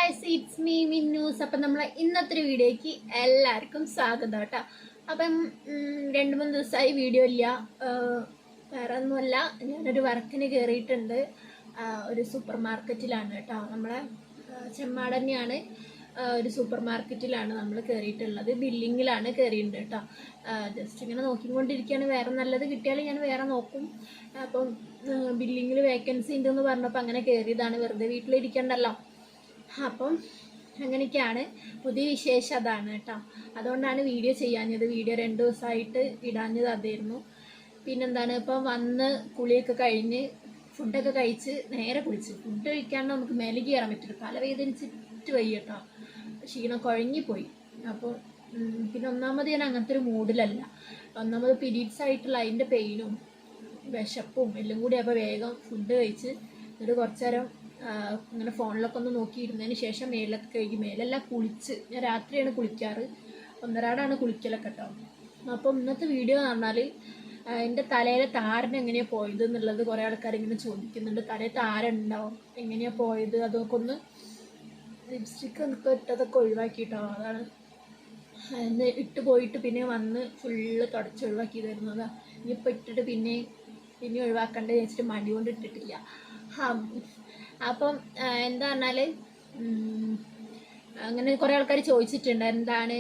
Guys, it's me Minnu's. അപ്പം നമ്മളെ ഇന്നത്തെ ഒരു വീഡിയോയ്ക്ക് എല്ലാവർക്കും സ്വാഗതം കേട്ടോ. അപ്പം 2-3 ദിവസമായി വീഡിയോ ഇല്ല. വേറെ ഒന്നുമല്ല, ഞാനൊരു വർക്കിന് കയറിയിട്ടുണ്ട്. ഒരു സൂപ്പർ മാർക്കറ്റിലാണ് കേട്ടോ. നമ്മളെ ചെമ്മാട് തന്നെയാണ്. ഒരു സൂപ്പർ മാർക്കറ്റിലാണ് നമ്മൾ കയറിയിട്ടുള്ളത്. ബില്ലിങ്ങിലാണ് കയറിയിട്ടുണ്ട് കേട്ടോ. ജസ്റ്റ് ഇങ്ങനെ നോക്കിക്കൊണ്ടിരിക്കുകയാണ്. വേറെ നല്ലത് കിട്ടിയാൽ ഞാൻ വേറെ നോക്കും. അപ്പം ബില്ലിങ്ങിൽ വേക്കൻസി ഉണ്ടെന്ന് പറഞ്ഞപ്പോൾ അങ്ങനെ കയറിയതാണ്. വെറുതെ വീട്ടിലിരിക്കണ്ടല്ലോ. അപ്പം അങ്ങനെയൊക്കെയാണ്. പുതിയ വിശേഷം അതാണ് കേട്ടോ. അതുകൊണ്ടാണ് വീഡിയോ ചെയ്യാഞ്ഞത്. വീഡിയോ 2 ദിവസമായിട്ട് ഇടാഞ്ഞത് അതായിരുന്നു. പിന്നെന്താണ്, ഇപ്പം വന്ന് കുളിയൊക്കെ കഴിഞ്ഞ് ഫുഡൊക്കെ കഴിച്ച് നേരെ കുളിച്ച് ഫുഡ് കഴിക്കാണ്ട് നമുക്ക് മേലെ കയറാൻ പറ്റില്ല. തലവേദനിച്ചിട്ട് വയ്യ കേട്ടോ. ക്ഷീണം കുഴങ്ങിപ്പോയി. അപ്പോൾ പിന്നെ ഒന്നാമത് ഞാൻ അങ്ങനത്തെ ഒരു മൂഡിലല്ല. ഒന്നാമത് പീരീഡ്സ് ആയിട്ടുള്ള അതിൻ്റെ പെയിനും വിശപ്പും എല്ലാം കൂടി. അപ്പോൾ വേഗം ഫുഡ് കഴിച്ച് എന്നിട്ട് കുറച്ച് നേരം ഇങ്ങനെ ഫോണിലൊക്കെ ഒന്ന് നോക്കിയിരുന്നതിന് ശേഷം മേലൊക്കെ കഴുകി, മേലെല്ലാം കുളിച്ച്. ഞാൻ രാത്രിയാണ് കുളിക്കാറ്, ഒന്നരാടാണ് കുളിക്കലൊക്കെ കേട്ടോ. അപ്പം ഇന്നത്തെ വീഡിയോ എന്ന് പറഞ്ഞാൽ എൻ്റെ തലയിലെ താരൻ എങ്ങനെയാണ് പോയത് എന്നുള്ളത് കുറേ ആൾക്കാർ ഇങ്ങനെ ചോദിക്കുന്നുണ്ട്. തലയിൽ താരുണ്ടാവും, എങ്ങനെയാണ് പോയത്, അതൊക്കെ ഒന്ന് ലിപ്സ്റ്റിക്ക് ഒക്കെ ഇട്ടതൊക്കെ ഒഴിവാക്കിയിട്ടോ. അതാണ് ഇട്ട് പോയിട്ട് പിന്നെ വന്ന് ഫുള്ള് തുടച്ച് ഒഴിവാക്കി തരുന്നതാണ്. ഇനിയിപ്പോൾ ഇട്ടിട്ട് പിന്നെ ഒഴിവാക്കേണ്ടത് വെച്ചിട്ട് മടി കൊണ്ട് ഇട്ടിട്ടില്ല. അപ്പം എന്താ പറഞ്ഞാൽ അങ്ങനെ കുറേ ആൾക്കാർ ചോദിച്ചിട്ടുണ്ട് എന്താണ്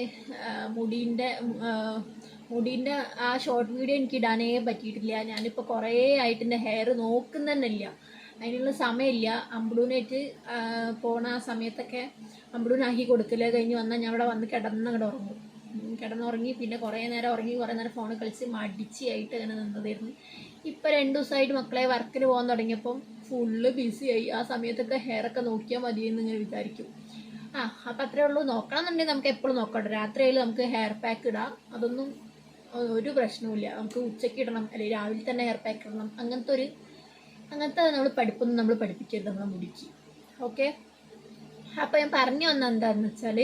മുടീൻ്റെ ആ ഷോർട്ട് വീഡിയോ എനിക്ക് ഇടാനേ പറ്റിയിട്ടില്ല. ഞാനിപ്പോൾ കുറേ ആയിട്ട് എൻ്റെ ഹെയർ നോക്കുന്നതന്നില്ല, അതിനുള്ള സമയമില്ല. അമ്പിളൂനായിട്ട് പോണ ആ സമയത്തൊക്കെ അമ്പിളൂനാക്കി കൊടുക്കല് കഴിഞ്ഞ് വന്നാൽ ഞാൻ അവിടെ വന്ന് കിടന്നുറങ്ങി. പിന്നെ കുറേ നേരം ഉറങ്ങി, കുറേ നേരം ഫോൺ കളിച്ച് മടിച്ചായിട്ട് അങ്ങനെ നിന്നതായിരുന്നു. ഇപ്പം 2 ദിവസമായിട്ട് മക്കളെ വർക്കിന് പോകാൻ തുടങ്ങിയപ്പം ഫുള്ള് ബിസിയായി. ആ സമയത്തൊക്കെ ഹെയറൊക്കെ നോക്കിയാൽ മതിയെന്ന് ഇങ്ങനെ വിചാരിക്കും. അപ്പം അത്രേ ഉള്ളൂ. നോക്കണം എന്നുണ്ടെങ്കിൽ നമുക്ക് എപ്പോഴും നോക്കട്ടെ. രാത്രിയായാലും നമുക്ക് ഹെയർ പാക്ക് ഇടാം, അതൊന്നും ഒരു പ്രശ്നവുമില്ല. നമുക്ക് ഉച്ചയ്ക്ക് ഇടണം അല്ലെങ്കിൽ രാവിലെ തന്നെ ഹെയർ പാക്ക് ഇടണം, അങ്ങനത്തെ നമ്മൾ പഠിപ്പൊന്നും നമ്മൾ പഠിപ്പിക്കരുത് നമ്മളെ മുടിക്ക്. ഓക്കെ. അപ്പം ഞാൻ പറഞ്ഞു വന്നത് എന്താണെന്ന് വെച്ചാൽ,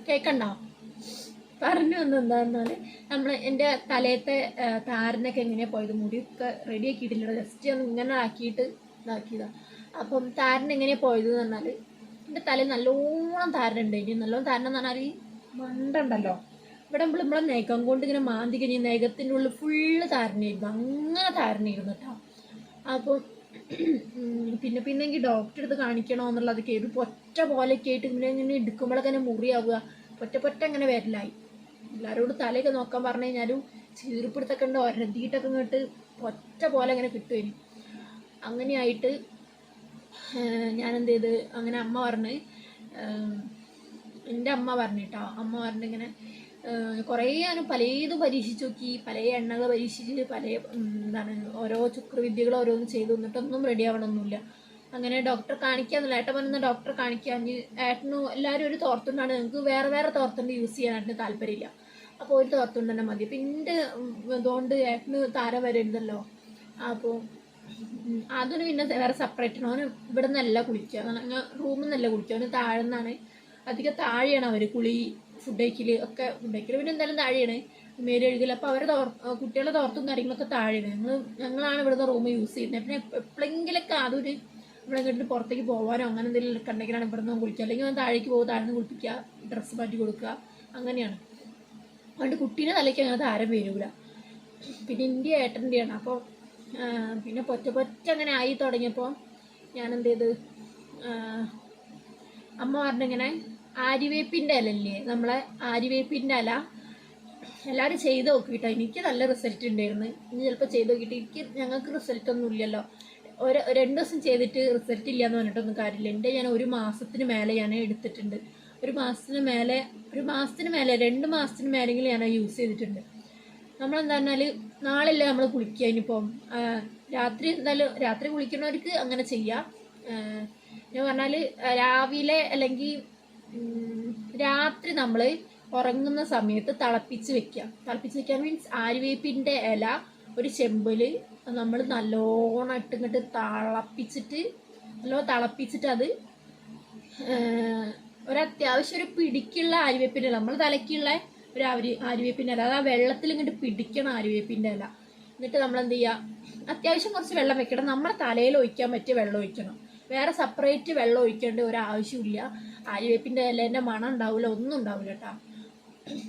കേൾക്കണ്ടോ? പറഞ്ഞു വന്നത് എന്താണെന്ന് പറഞ്ഞാൽ, എൻ്റെ തലയത്തെ താരനൊക്കെ എങ്ങനെയാണ് പോയത്. മുടിയൊക്കെ റെഡി ആക്കിയിട്ടില്ല, ജസ്റ്റ് ഒന്ന് ഇങ്ങനെ ഇതാക്കിയതാണ്. അപ്പം താരൻ എങ്ങനെയാണ് പോയത് എന്ന് പറഞ്ഞാൽ, എൻ്റെ തലയിൽ നല്ലോണം താരനുണ്ട്. ഇനി നല്ലോണം താരൻ എന്ന് പറഞ്ഞാൽ ഈ മണ്ടുണ്ടല്ലോ, ഇവിടെ നമ്മളെ നഖം കൊണ്ട് ഇങ്ങനെ മാന്തി കഴിഞ്ഞ് നഖത്തിൻ്റെ ഉള്ളിൽ ഫുള്ള് താരനായിരുന്നു. അങ്ങനെ താരനായിരുന്നു കേട്ടോ. അപ്പം പിന്നെ എനിക്ക് ഡോക്ടറെ അടുത്ത് കാണിക്കണോ എന്നുള്ളതൊക്കെ ഒരു പൊറ്റ പോലെയൊക്കെ ആയിട്ട് ഇങ്ങനെ എടുക്കുമ്പോഴൊക്കെ തന്നെ മുറിയാവുക, പൊറ്റ അങ്ങനെ വരലായി. എല്ലാവരോടും തലയൊക്കെ നോക്കാൻ പറഞ്ഞു കഴിഞ്ഞാലും ചീർപ്പിടുത്തൊക്കെ ഉണ്ട്, ഒരതിയിട്ടൊക്കെ ഇങ്ങോട്ട് പൊറ്റ പോലെ അങ്ങനെ കിട്ടുമായിരുന്നു. അങ്ങനെയായിട്ട് ഞാനെന്ത് ചെയ്ത്, അങ്ങനെ എൻ്റെ അമ്മ പറഞ്ഞിട്ടോ. അമ്മ പറഞ്ഞിങ്ങനെ കുറേ ഞാൻ പലതും പരീക്ഷിച്ച് നോക്കി, പല എണ്ണകൾ പരീക്ഷിച്ച്, ഓരോ ചുക്രവിദ്യകൾ ഓരോന്നും ചെയ്തു, എന്നിട്ടൊന്നും റെഡി ആവണമൊന്നുമില്ല. അങ്ങനെ ഡോക്ടറെ കാണിക്കാന്നില്ല. ഏട്ടൻ പറഞ്ഞ ഡോക്ടറെ കാണിക്കാൻ. ഏട്ടനും എല്ലാവരും ഒരു തോർത്തുണ്ടാണ്, നിങ്ങൾക്ക് വേറെ തോർത്തുണ്ട് യൂസ് ചെയ്യാനായിട്ട് താല്പര്യമില്ല, അപ്പോൾ ഒരു തോർത്തുണ്ട് തന്നെ മതി. അപ്പം എൻ്റെ ഇതുകൊണ്ട് ഏട്ടന് താര വരരുതല്ലോ. അപ്പോൾ അതിന് പിന്നെ വേറെ സെപ്പറേറ്റ് ആണ്. അവന് ഇവിടെ നിന്നല്ല കുളിക്കുക, റൂമിൽ നിന്നല്ല കുളിക്കുക, അവന് താഴെ നിന്നാണ്. അധികം താഴെയാണ് അവർ ഫുഡ് കഴിക്കൽ പിന്നെ എന്തായാലും താഴെയാണ് മേല് കഴുകൽ. അപ്പോൾ അവരുടെ കുട്ടികളുടെ തോർത്തും കാര്യങ്ങളൊക്കെ താഴെയാണ്. ഞങ്ങളാണ് ഇവിടുന്ന് റൂം യൂസ് ചെയ്യുന്നത്. പിന്നെ എപ്പോഴെങ്കിലൊക്കെ അതൊരു നമ്മളെങ്ങോട്ട് പുറത്തേക്ക് പോകാനോ അങ്ങനെ എന്തെങ്കിലും കണ്ടെങ്കിലാണ് ഇവിടുന്ന് കുളിക്കുക. അല്ലെങ്കിൽ അവൻ താഴേക്ക് പോകും, താഴ്ന്ന് കുളിപ്പിക്കുക, ഡ്രസ്സ് മാറ്റി കൊടുക്കുക, അങ്ങനെയാണ്. അതുകൊണ്ട് കുട്ടീൻ്റെ തലയ്ക്ക് അങ്ങനെ താരം വരില്ല. പിന്നെ എൻ്റെ ഏട്ടൻ്റെയാണ്. അപ്പോൾ പിന്നെ പൊറ്റ അങ്ങനെ ആയി തുടങ്ങിയപ്പോൾ ഞാൻ എന്ത് ചെയ്ത്, അമ്മ പറഞ്ഞിങ്ങനെ ആര്യവേപ്പിൻ്റെ ഇലല്ലേ, നമ്മളെ ആര്യവേപ്പിൻ്റെ ഇല എല്ലാവരും ചെയ്ത് നോക്കിയിട്ടോ. എനിക്ക് നല്ല റിസൾട്ട് ഉണ്ടായിരുന്നു. ഇനി ചിലപ്പോൾ ചെയ്ത് നോക്കിയിട്ട് ഞങ്ങൾക്ക് റിസൾട്ടൊന്നും ഇല്ലല്ലോ. 2 ദിവസം ചെയ്തിട്ട് റിസൾട്ട് ഇല്ല എന്ന് പറഞ്ഞിട്ടൊന്നും കാര്യമില്ല. ഞാൻ 1 മാസത്തിന് മേലെ ഞാൻ എടുത്തിട്ടുണ്ട്. 1 മാസത്തിന് മേലെ 2 മാസത്തിന് മേലെങ്കിലും ഞാൻ യൂസ് ചെയ്തിട്ടുണ്ട്. നമ്മളെന്താ പറഞ്ഞാൽ നാളെയല്ലേ നമ്മൾ കുളിക്കുക. ഇനിയിപ്പം രാത്രി കുളിക്കുന്നവർക്ക് അങ്ങനെ ചെയ്യാം. ഞാൻ പറഞ്ഞാൽ രാവിലെ അല്ലെങ്കിൽ രാത്രി നമ്മൾ ഉറങ്ങുന്ന സമയത്ത് തിളപ്പിച്ച് വെക്കുക മീൻസ് ആര്യവേപ്പിൻ്റെ ഇല ഒരു ചെമ്പിൽ നമ്മൾ നല്ലോണം ഇങ്ങോട്ട് തിളപ്പിച്ചിട്ട് അത് ഒരത്യാവശ്യം ഒരു പിടിക്കുള്ള ആര്യവേപ്പിൻ്റെ ഇല, നമ്മൾ തലയ്ക്കുള്ള ഒരു ആര്യവേപ്പിൻ്റെ ഇല, അത് ആ വെള്ളത്തിൽ ഇങ്ങോട്ട് പിടിക്കണം ആര്യവേപ്പിൻ്റെ ഇല. എന്നിട്ട് നമ്മൾ എന്ത് ചെയ്യുക, അത്യാവശ്യം കുറച്ച് വെള്ളം വെക്കണം. നമ്മുടെ തലയിൽ ഒഴിക്കാൻ പറ്റിയ വെള്ളം ഒഴിക്കണം. വേറെ സെപ്പറേറ്റ് വെള്ളം ഒഴിക്കേണ്ട ഒരു ആവശ്യമില്ല. ആര്യവേപ്പിൻ്റെ ഇലേൻ്റെ മണം ഉണ്ടാവില്ല, ഒന്നും ഉണ്ടാവില്ല കേട്ടോ.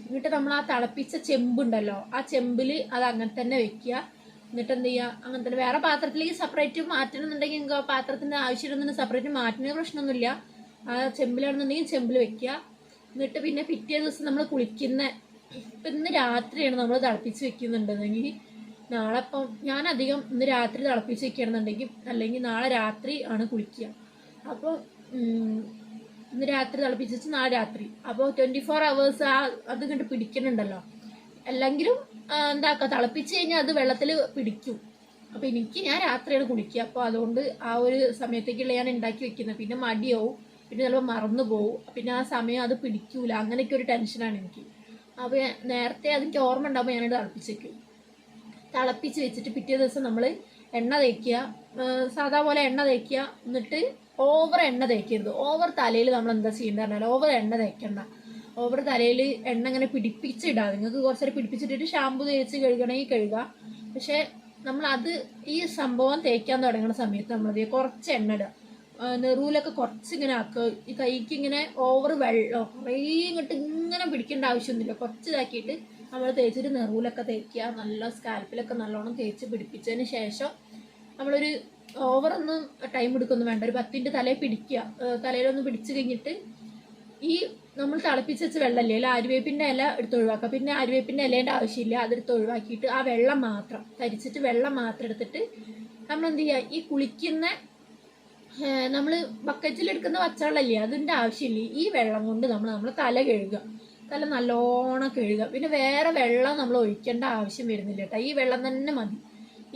എന്നിട്ട് നമ്മൾ ആ തിളപ്പിച്ച ചെമ്പുണ്ടല്ലോ, ആ ചെമ്പിൽ അത് അങ്ങനെ തന്നെ വെക്കുക. എന്നിട്ട് എന്ത് ചെയ്യുക, അങ്ങനെ തന്നെ വേറെ പാത്രത്തിലേക്ക് സെപ്പറേറ്റ് മാറ്റണമെന്നുണ്ടെങ്കിൽ നിങ്ങൾക്ക് ആ പാത്രത്തിൻ്റെ ആവശ്യമുണ്ടെന്നുണ്ടെങ്കിൽ സെപ്പറേറ്റ് മാറ്റുന്ന പ്രശ്നമൊന്നുമില്ല. ആ ചെമ്പിലാണെന്നുണ്ടെങ്കിൽ ചെമ്പിൽ വെക്കുക. എന്നിട്ട് പിന്നെ പിറ്റേ ദിവസം നമ്മൾ കുളിക്കുന്ന, ഇപ്പം ഇന്ന് രാത്രിയാണ് നമ്മൾ തിളപ്പിച്ച് വെക്കുന്നുണ്ടെങ്കിൽ നാളെ ഇപ്പം ഞാനധികം ഇന്ന് രാത്രി തിളപ്പിച്ച് വെക്കുകയാണെന്നുണ്ടെങ്കിൽ അല്ലെങ്കിൽ നാളെ രാത്രി ആണ് കുളിക്കുക. അപ്പോൾ ഇന്ന് രാത്രി തിളപ്പിച്ച് വെച്ച് നാളെ രാത്രി, അപ്പോൾ 24 hours അത് കണ്ട് പിടിക്കുന്നുണ്ടല്ലോ. അല്ലെങ്കിലും എന്താക്കുക, തിളപ്പിച്ച് കഴിഞ്ഞാൽ അത് വെള്ളത്തിൽ പിടിക്കും. അപ്പോൾ ഞാൻ രാത്രിയാണ് കുളിക്കുക. അപ്പോൾ അതുകൊണ്ട് ആ ഒരു സമയത്തേക്കുള്ള ഞാൻ ഉണ്ടാക്കി വെക്കുന്നത്. പിന്നെ മടിയാവും, പിന്നെ ചിലപ്പോൾ മറന്നു പോവും, പിന്നെ ആ സമയം അത് പിടിക്കൂല, അങ്ങനെയൊക്കെ ഒരു ടെൻഷനാണ് എനിക്ക്. അപ്പോൾ നേരത്തെ അതെനിക്ക് ഓർമ്മ ഉണ്ടാകുമ്പോൾ ഞാനത് തിളപ്പിച്ച് വെക്കും. തിളപ്പിച്ച് വെച്ചിട്ട് പിറ്റേ ദിവസം നമ്മൾ എണ്ണ തേക്കുക, സാധാ പോലെ എണ്ണ തേക്കുക. എന്നിട്ട് ഓവർ എണ്ണ തേക്കരുത്. ഓവർ തലയിൽ നമ്മൾ എന്താ ചെയ്യേണ്ടത് പറഞ്ഞാൽ ഓവർ എണ്ണ തേക്കണ്ട. ഓവർ തലയിൽ എണ്ണ ഇങ്ങനെ പിടിപ്പിച്ചിടാം. നിങ്ങൾക്ക് കുറച്ചേരം പിടിപ്പിച്ചിട്ടിട്ട് ഷാമ്പു തേച്ച് കഴുകണമെങ്കിൽ കഴുകുക. പക്ഷേ നമ്മളത് ഈ സംഭവം തേക്കാൻ തുടങ്ങുന്ന സമയത്ത് നമ്മളത് കുറച്ച് എണ്ണ ഇടുക. നെറുവിലൊക്കെ കുറച്ചിങ്ങനെ ആക്കുക. ഈ കൈക്ക് ഇങ്ങനെ ഓവർ വെള്ളം കുറേ ഇങ്ങോട്ട് ഇങ്ങനെ പിടിക്കേണ്ട ആവശ്യമൊന്നുമില്ല. കുറച്ച് ഇതാക്കിയിട്ട് നമ്മൾ തേച്ചിട്ട് നെറുവിലൊക്കെ തേക്കുക. നല്ല സ്കാൽപ്പിലൊക്കെ നല്ലോണം തേച്ച് പിടിപ്പിച്ചതിന് ശേഷം നമ്മളൊരു ഓവറൊന്നും ടൈം എടുക്കൊന്നും വേണ്ട, ഒരു 10 മിനിറ്റ് തലയിൽ പിടിക്കുക. തലയിലൊന്ന് പിടിച്ച് കഴിഞ്ഞിട്ട് ഈ നമ്മൾ തിളപ്പിച്ച് വെച്ച വെള്ളമല്ലേ, അല്ല ആര്യവേപ്പിൻ്റെ ഇല എടുത്ത് ഒഴിവാക്കുക. പിന്നെ ആര്യവേപ്പിൻ്റെ ഇലേൻ്റെ ആവശ്യമില്ല, അതെടുത്ത് ഒഴിവാക്കിയിട്ട് ആ വെള്ളം മാത്രം തരിച്ചിട്ട് വെള്ളം മാത്രം എടുത്തിട്ട് നമ്മൾ എന്ത് ചെയ്യുക, ഈ കുളിക്കുന്ന നമ്മൾ ബക്കറ്റിലെടുക്കുന്ന പച്ചവെള്ളമല്ലേ, അതിൻ്റെ ആവശ്യമില്ല. ഈ വെള്ളം കൊണ്ട് നമ്മൾ തല കഴുകുക. തല നല്ലോണം കഴുകുക. പിന്നെ വേറെ വെള്ളം നമ്മൾ ഒഴിക്കേണ്ട ആവശ്യം വരുന്നില്ല കേട്ടോ. ഈ വെള്ളം തന്നെ മതി.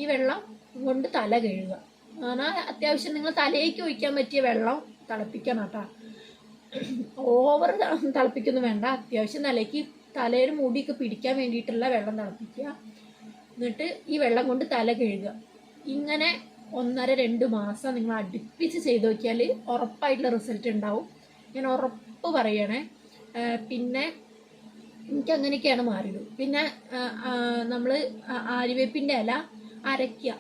ഈ വെള്ളം കൊണ്ട് തല കഴുകുക. എന്നാൽ അത്യാവശ്യം നിങ്ങൾ തലയ്ക്ക് ഒഴിക്കാൻ പറ്റിയ വെള്ളം തിളപ്പിക്കണം കേട്ടോ. ഓവർ തിളപ്പിക്കൊന്നും വേണ്ട. അത്യാവശ്യം തലയിൽ മുടിയൊക്കെ പിടിക്കാൻ വേണ്ടിയിട്ടുള്ള വെള്ളം തിളപ്പിക്കുക. എന്നിട്ട് ഈ വെള്ളം കൊണ്ട് തല കഴുകുക. ഇങ്ങനെ 1.5-2 മാസം നിങ്ങൾ അടുപ്പിച്ച് ചെയ്ത് നോക്കിയാൽ ഉറപ്പായിട്ടുള്ള റിസൾട്ട് ഉണ്ടാവും. ഞാൻ ഉറപ്പ് പറയണേ. പിന്നെ എനിക്ക് അങ്ങനെയൊക്കെയാണ് മാറിയത്. പിന്നെ നമ്മൾ ആര്യവേപ്പിൻ്റെ ഇല അരയ്ക്കുക.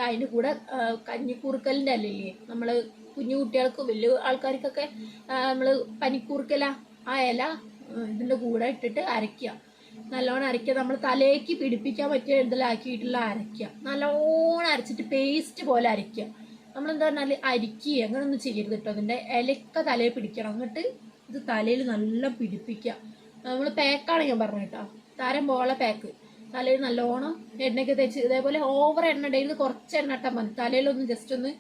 അതിൻ്റെ കൂടെ കഞ്ഞിക്കൂർക്കലിൻ്റെ ഇലയില്ലേ, നമ്മൾ കുഞ്ഞു കുട്ടികൾക്കും വലിയ ആൾക്കാർക്കൊക്കെ നമ്മൾ പനിക്കൂർക്കല, ആ ഇല ഇതിൻ്റെ കൂടെ ഇട്ടിട്ട് അരയ്ക്കുക. നല്ലോണം അരയ്ക്കുക. നമ്മൾ തലയ്ക്ക് പിടിപ്പിക്കാൻ പറ്റിയ ഇതിലാക്കിയിട്ടുള്ള അരയ്ക്കുക. നല്ലോണം അരച്ചിട്ട് പേസ്റ്റ് പോലെ അരയ്ക്കുക. നമ്മളെന്താ പറഞ്ഞാൽ അരിക്കുക അങ്ങനെയൊന്നും ചെയ്യരുത് കേട്ടോ. അതിൻ്റെ ഇലയൊക്കെ തലയിൽ പിടിക്കണം. എന്നിട്ട് ഇത് തലയിൽ നല്ല പിടിപ്പിക്കുക. നമ്മൾ പാക്കാണ് ഞാൻ പറഞ്ഞു കേട്ടോ, താരം പോലെ പാക്ക്. തലയിൽ നല്ലോണം എണ്ണയൊക്കെ തേച്ച്, ഇതേപോലെ ഓവർ എണ്ണ ഇടയിൽ കുറച്ച് എണ്ണ ഇട്ടാൽ മതി. തലയിലൊന്ന് ജസ്റ്റ് ഒന്ന്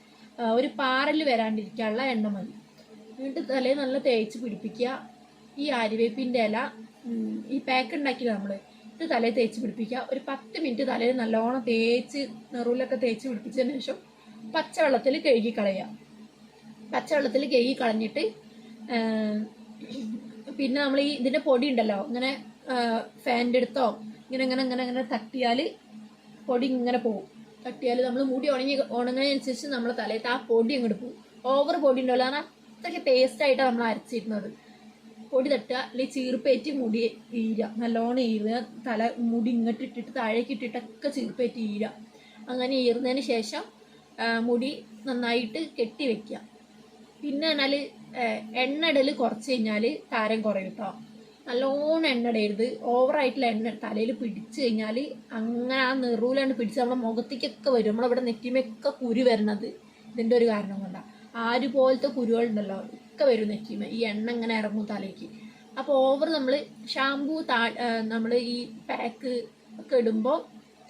ഒരു പാറൽ വരാണ്ടിരിക്കാനുള്ള എണ്ണ മതി. എന്നിട്ട് തലയിൽ നല്ല തേച്ച് പിടിപ്പിക്കുക. ഈ ആര്യവേപ്പിൻ്റെ ഇല ഈ പാക്ക് ഉണ്ടാക്കി നമ്മൾ ഇത് തലയിൽ തേച്ച് പിടിപ്പിക്കുക. ഒരു 10 മിനിറ്റ് തലയിൽ നല്ലോണം തേച്ച് നെറുവിലൊക്കെ തേച്ച് പിടിപ്പിച്ചതിന് ശേഷം പച്ചവെള്ളത്തിൽ കഴുകി കളയുക. പച്ചവെള്ളത്തിൽ കഴുകി കളഞ്ഞിട്ട് പിന്നെ നമ്മൾ ഈ ഇതിൻ്റെ പൊടി ഉണ്ടല്ലോ, ഇങ്ങനെ ഫാൻ്റെ അടുത്തോ ഇങ്ങനെ തട്ടിയാൽ പൊടി ഇങ്ങനെ പോകും. തട്ടിയാൽ നമ്മൾ മുടി ഉണങ്ങുന്നതിനനുസരിച്ച് നമ്മൾ തലയിട്ട് ആ പൊടി അങ്ങോട്ട് പോകും. ഓവർ പൊടി ഉണ്ടല്ലോ, കാരണം അത്രയ്ക്ക് ടേസ്റ്റായിട്ടാണ് നമ്മൾ അരച്ചിരുന്നത്. പൊടി തട്ടുക, അല്ലെങ്കിൽ ചീർപ്പേറ്റി മുടി ഈരുക. നല്ലോണം ഈരുക. മുടി ഇങ്ങോട്ട് ഇട്ടിട്ട് താഴേക്ക് ഇട്ടിട്ടൊക്കെ ചീർപ്പേറ്റി ഈരുക. അങ്ങനെ ഈർന്നതിന് ശേഷം മുടി നന്നായിട്ട് കെട്ടി വെക്കുക. പിന്നെ പറഞ്ഞാൽ എണ്ണ ഇടൽ കുറച്ച് കഴിഞ്ഞാൽ താരം കുറയും കേട്ടോ. നല്ലോണം എണ്ണ ഇടരുത്. ഓവറായിട്ടുള്ള എണ്ണ തലയിൽ പിടിച്ചു കഴിഞ്ഞാൽ അങ്ങനെ ആ നെറുവിലാണ് പിടിച്ച് നമ്മുടെ മുഖത്തേക്കൊക്കെ വരും. നമ്മളിവിടെ നെറ്റിമയൊക്കെ കുരു വരണത് ഇതിൻ്റെ ഒരു കാരണം കൊണ്ടാണ്. ആര് പോലത്തെ കുരുകളുണ്ടല്ലോ ഒക്കെ വരും നെറ്റിമ, ഈ എണ്ണ ഇങ്ങനെ ഇറങ്ങും തലയ്ക്ക്. അപ്പോൾ ഓവർ നമ്മൾ ഷാമ്പൂ നമ്മൾ ഈ പാക്ക് ഒക്കെ ഇടുമ്പോൾ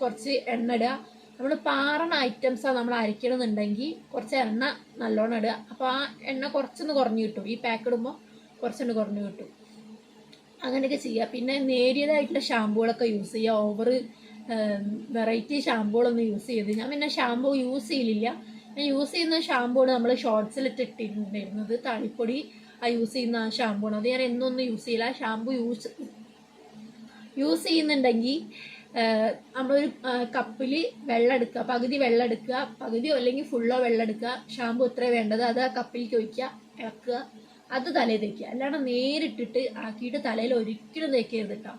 കുറച്ച് എണ്ണ ഇടുക. നമ്മൾ പാറണ ഐറ്റംസാണ് നമ്മൾ അരയ്ക്കണമെന്നുണ്ടെങ്കിൽ കുറച്ച് എണ്ണ നല്ലോണം ഇടുക. അപ്പോൾ ആ എണ്ണ കുറച്ചൊന്ന് കുറഞ്ഞു കിട്ടും. ഈ പാക്ക് ഇടുമ്പോൾ കുറച്ചൊന്ന് കുറഞ്ഞു കിട്ടും. അങ്ങനെയൊക്കെ ചെയ്യുക. പിന്നെ നേരിയതായിട്ടുള്ള ഷാമ്പുകളൊക്കെ യൂസ് ചെയ്യുക. ഓവർ വെറൈറ്റി ഷാമ്പുകളൊന്നും യൂസ് ചെയ്ത്, ഞാൻ പിന്നെ ഷാമ്പു യൂസ് ചെയ്യലില്ല. ഞാൻ യൂസ് ചെയ്യുന്ന ഷാമ്പുവാണ് നമ്മൾ ഷോർട്സിലിട്ട് ഇട്ടിട്ടുണ്ടായിരുന്നത്, താളിപ്പൊടി യൂസ് ചെയ്യുന്ന ആ ഷാമ്പുവാണ്. അത് ഞാൻ എന്നൊന്നും യൂസ് ചെയ്യില്ല. ഷാമ്പു യൂസ് ചെയ്യുന്നുണ്ടെങ്കിൽ നമ്മളൊരു കപ്പിൽ വെള്ളം എടുക്കുക, പകുതി വെള്ളം എടുക്കുക, പകുതിയോ അല്ലെങ്കിൽ ഫുള്ളോ വെള്ളം എടുക്കുക. ഷാമ്പു എത്ര വേണ്ടത് അത് ആ കപ്പിലേക്ക് ഒഴിക്കുക, ഇളക്കുക, അത് തലയിൽ തേക്കുക. അല്ലാണ്ട് നേരിട്ടിട്ട് ആക്കിയിട്ട് തലയിൽ ഒരിക്കലും തേക്കരുത് കേട്ടോ.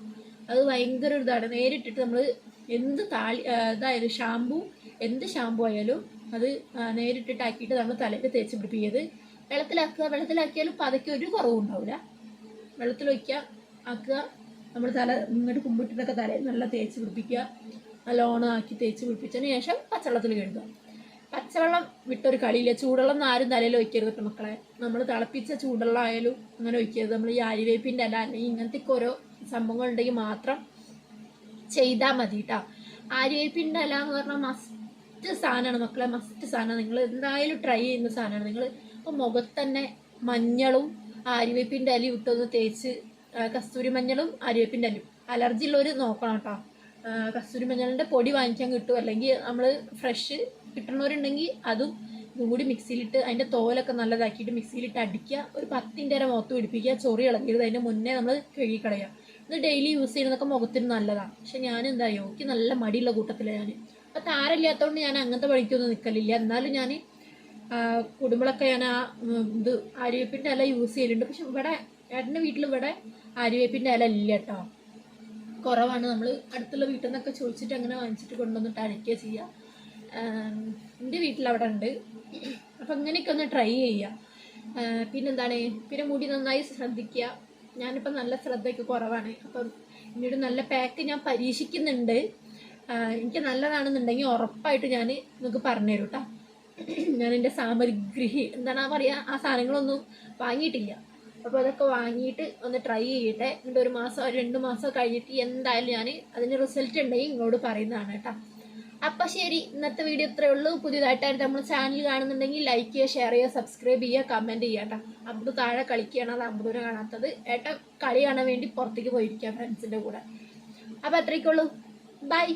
അത് ഭയങ്കര ഇതാണ്. നേരിട്ടിട്ട് നമ്മൾ എന്ത് ഇതായാലും എന്ത് ഷാമ്പു ആയാലും അത് നേരിട്ടിട്ടാക്കിയിട്ട് നമ്മൾ തലയിൽ തേച്ച് പിടിപ്പിക്കുന്നത്. വെള്ളത്തിലാക്കിയാലും പതയ്ക്ക് ഒരു കുറവും ഉണ്ടാവില്ല. വെള്ളത്തിലൊഴിക്കുക, ആക്കുക, നമ്മൾ തല ഇങ്ങോട്ട് കുമ്പിട്ടിട്ടൊക്കെ തലയിൽ നല്ല തേച്ച് പിടിപ്പിക്കുക. നല്ലോണം ആക്കി തേച്ച് പിടിപ്പിച്ചതിന് ശേഷം പച്ചവെള്ളത്തിൽ കഴുകുക. പച്ചവെള്ളം വിട്ടൊരു കളിയില്ല. ചൂടുവെള്ളം ഒന്നും തലയിൽ ഒഴിക്കരുത് മക്കളെ. നമ്മൾ തിളപ്പിച്ച ചൂടുവെള്ളം ആയാലും അങ്ങനെ ഒഴിക്കരുത്. നമ്മൾ ഈ ആര്യവേപ്പിൻ്റെ ഇല അല്ലെങ്കിൽ ഇങ്ങനത്തെ ഓരോ സംഭവങ്ങൾ ഉണ്ടെങ്കിൽ മാത്രം ചെയ്താൽ മതി കേട്ടോ. ആര്യവേപ്പിൻ്റെ ഇല എന്ന് പറഞ്ഞാൽ മസ്റ്റ് സാധനമാണ് മക്കളെ, മസ്റ്റ് സാധനമാണ്. നിങ്ങൾ എന്തായാലും ട്രൈ ചെയ്യുന്ന സാധനമാണ്. നിങ്ങൾ ഇപ്പോൾ മുഖത്ത് തന്നെ മഞ്ഞളും ആര്യവേപ്പിൻ്റെ ഇലയും ഇട്ടൊന്ന് തേച്ച്, കസ്തൂരി മഞ്ഞളും ആര്യവേപ്പിൻ്റെ ഇലയും അലർജി ഉള്ളവർ നോക്കണം കേട്ടോ. കസ്തൂരി മഞ്ഞളിൻ്റെ പൊടി വാങ്ങിക്കാൻ കിട്ടും, അല്ലെങ്കിൽ നമ്മൾ ഫ്രഷ് കിട്ടുന്നവരുണ്ടെങ്കിൽ അതും ഇതും കൂടി മിക്സിയിലിട്ട് അതിൻ്റെ തോലൊക്കെ നല്ലതാക്കിയിട്ട് മിക്സിയിലിട്ട് അടിക്കുക. ഒരു 10 മിനിറ്റ് വരെ മുഖത്ത് പിടിപ്പിക്കുക. ചൊറി ഇളകരുത്. അതിൻ്റെ മുന്നേ നമ്മൾ കഴുകിക്കളയുക. ഇത് ഡെയിലി യൂസ് ചെയ്യുന്നതൊക്കെ മുഖത്തിന് നല്ലതാണ്. പക്ഷെ ഞാൻ എന്തായോ എനിക്ക് നല്ല മടിയുള്ള കൂട്ടത്തിലാണ് ഞാൻ. അപ്പം താരമില്ലാത്തതുകൊണ്ട് ഞാൻ അങ്ങനത്തെ വഴിക്കൊന്നും നിൽക്കലില്ല. എന്നാലും ഞാൻ കുടുംബങ്ങളൊക്കെ ഞാൻ ഇത് ആര്യവേപ്പിൻ്റെ ഇല യൂസ് ചെയ്യലുണ്ട്. പക്ഷെ ഇവിടെ ഏട്ടൻ്റെ വീട്ടിൽ ഇവിടെ ആര്യവേപ്പിൻ്റെ ഇല ഇല്ല കേട്ടോ, കുറവാണ്. നമ്മൾ അടുത്തുള്ള വീട്ടിൽ നിന്നൊക്കെ ചോദിച്ചിട്ട് അങ്ങനെ വാങ്ങിച്ചിട്ട് കൊണ്ടുവന്നിട്ട് അരയ്ക്കുക ചെയ്യുക. എൻ്റെ വീട്ടിലവിടെ ഉണ്ട്. അപ്പം ഇങ്ങനെയൊക്കെ ഒന്ന് ട്രൈ ചെയ്യുക. പിന്നെന്താണ്, പിന്നെ മുടി നന്നായി ശ്രദ്ധിക്കുക. ഞാനിപ്പം നല്ല ശ്രദ്ധയ്ക്ക് കുറവാണ്. അപ്പം ഇനിയൊരു നല്ല പാക്ക് ഞാൻ പരീക്ഷിക്കുന്നുണ്ട്. എനിക്ക് നല്ലതാണെന്നുണ്ടെങ്കിൽ ഉറപ്പായിട്ട് ഞാൻ നിങ്ങൾക്ക് പറഞ്ഞുതരും കേട്ടോ. ഞാൻ എൻ്റെ സാമഗ്രി എന്താണ് പറയുക, ആ സാധനങ്ങളൊന്നും വാങ്ങിയിട്ടില്ല. അപ്പോൾ അതൊക്കെ വാങ്ങിയിട്ട് ഒന്ന് ട്രൈ ചെയ്യട്ടെ. എന്നിട്ട് 1 മാസം 2 മാസം കഴിഞ്ഞിട്ട് എന്തായാലും ഞാൻ അതിന് റിസൾട്ട് ഉണ്ടെങ്കിൽ നിങ്ങളോട് പറയുന്നതാണ് കേട്ടോ. അപ്പം ശരി, ഇന്നത്തെ വീഡിയോ ഇത്രയേ ഉള്ളൂ. പുതിയതായിട്ടായിട്ട് നമ്മൾ ചാനൽ കാണുന്നുണ്ടെങ്കിൽ ലൈക്ക് ചെയ്യുക, ഷെയർ ചെയ്യുക, സബ്സ്ക്രൈബ് ചെയ്യുക, കമൻറ്റ് ചെയ്യുക കേട്ടോ. അബ്ദു താഴെ കളിക്കുകയാണ്, അത് അബ്ദുവിനെ കാണാത്തത്. ഏട്ടൻ കളി കാണാൻ വേണ്ടി പുറത്തേക്ക് പോയിരിക്കുക ഫ്രണ്ട്സിൻ്റെ കൂടെ. അപ്പം അത്രയ്ക്കുള്ളൂ. ബൈ.